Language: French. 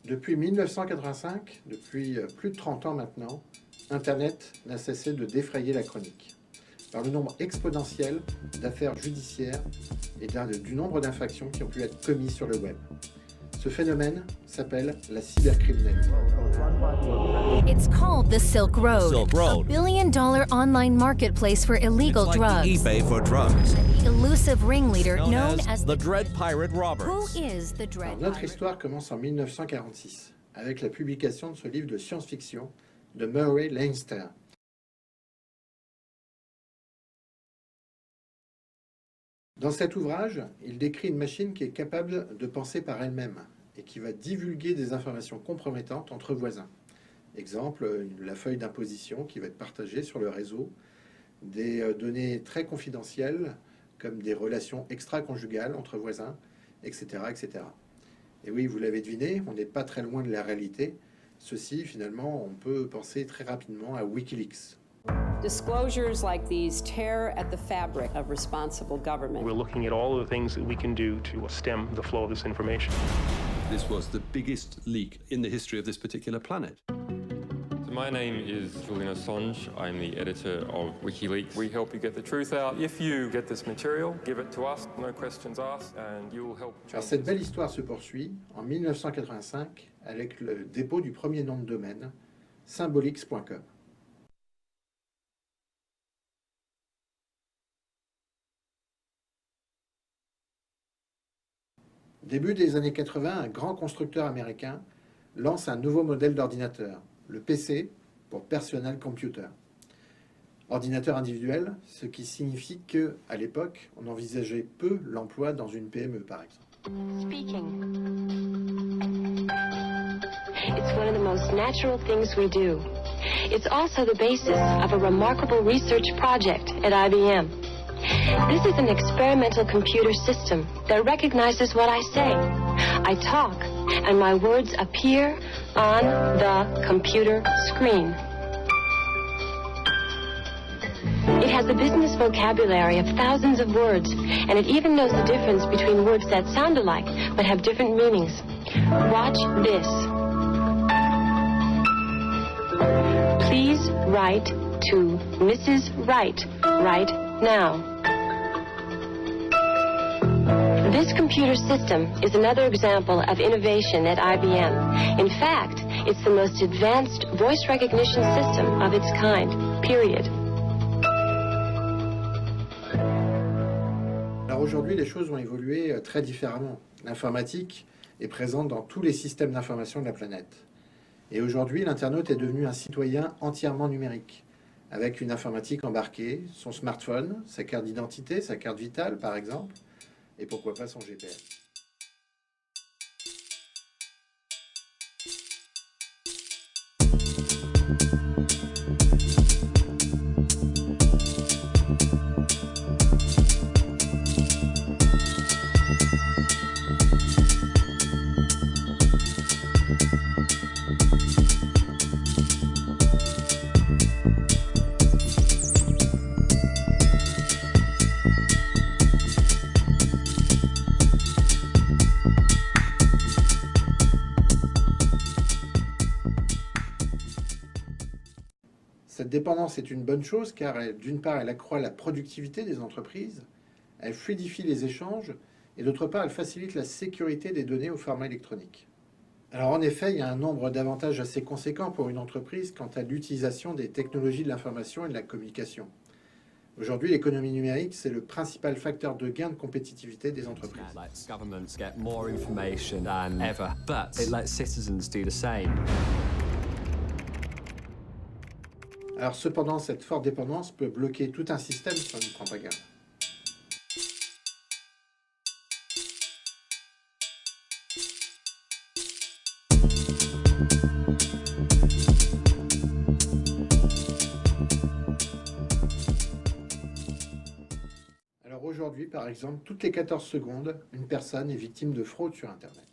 Depuis 1985, depuis plus de 30 ans maintenant, Internet n'a cessé de défrayer la chronique par le nombre exponentiel d'affaires judiciaires et du nombre d'infractions qui ont pu être commises sur le web. Ce phénomène s'appelle la cybercriminalité. It's called the Silk Road, a billion-dollar online marketplace for illegal It's like drugs. the eBay for drugs. The elusive ringleader Known known as the Dread Pirate Who Roberts. is the Alors, Dread notre Pirate? histoire commence en 1946 avec la publication de ce livre de science-fiction de Murray Leinster. Dans cet ouvrage, il décrit une machine qui est capable de penser par elle-même et qui va divulguer des informations compromettantes entre voisins. Exemple, la feuille d'imposition qui va être partagée sur le réseau, des données très confidentielles comme des relations extra-conjugales entre voisins, etc., etc. Et oui, vous l'avez deviné, on n'est pas très loin de la réalité. Ceci, finalement, on peut penser très rapidement à Wikileaks. Disclosures like these tear at the fabric of responsible government. We're looking at all of the things that we can do to stem the flow of this information. This was the biggest leak in the history of this particular planet. So my name is Julian Assange. I'm the editor of WikiLeaks. We help you get the truth out. If you get this material, give it to us, no questions asked, and you'll help Alors change. cette belle histoire se poursuit en 1985 avec le dépôt du premier nom de domaine, Symbolix.com. Début des années 80, un grand constructeur américain lance un nouveau modèle d'ordinateur, le PC pour Personal Computer. Ordinateur individuel, ce qui signifie que, à l'époque, on envisageait peu l'emploi dans une PME, par exemple. Speaking. It's one of the most natural things we do. It's also the basis of a remarkable research project at IBM. This is an experimental computer system that recognizes what I say. I talk, and my words appear on the computer screen. It has a business vocabulary of thousands of words, and it even knows the difference between words that sound alike but have different meanings. Watch this. Please write to Mrs. Wright right now. This computer system is another example of innovation at IBM. In fact, it's the most advanced voice recognition system of its kind, period. Alors aujourd'hui, les choses ont évolué très différemment. L'informatique est présente dans tous les systèmes d'information de la planète. Et aujourd'hui, l'internaute est devenu un citoyen entièrement numérique, avec une informatique embarquée, son smartphone, sa carte d'identité, sa carte vitale par exemple, et pourquoi pas son GPS. Cette dépendance est une bonne chose car d'une part elle accroît la productivité des entreprises, elle fluidifie les échanges et d'autre part elle facilite la sécurité des données au format électronique. Alors en effet, il y a un nombre d'avantages assez conséquents pour une entreprise quant à l'utilisation des technologies de l'information et de la communication. Aujourd'hui, l'économie numérique, c'est le principal facteur de gain de compétitivité des entreprises. It lets governments get more information than ever, but it lets citizens do the same. Alors cependant, cette forte dépendance peut bloquer tout un système si on n'y prend pas garde. Alors aujourd'hui, par exemple, toutes les 14 secondes, une personne est victime de fraude sur Internet.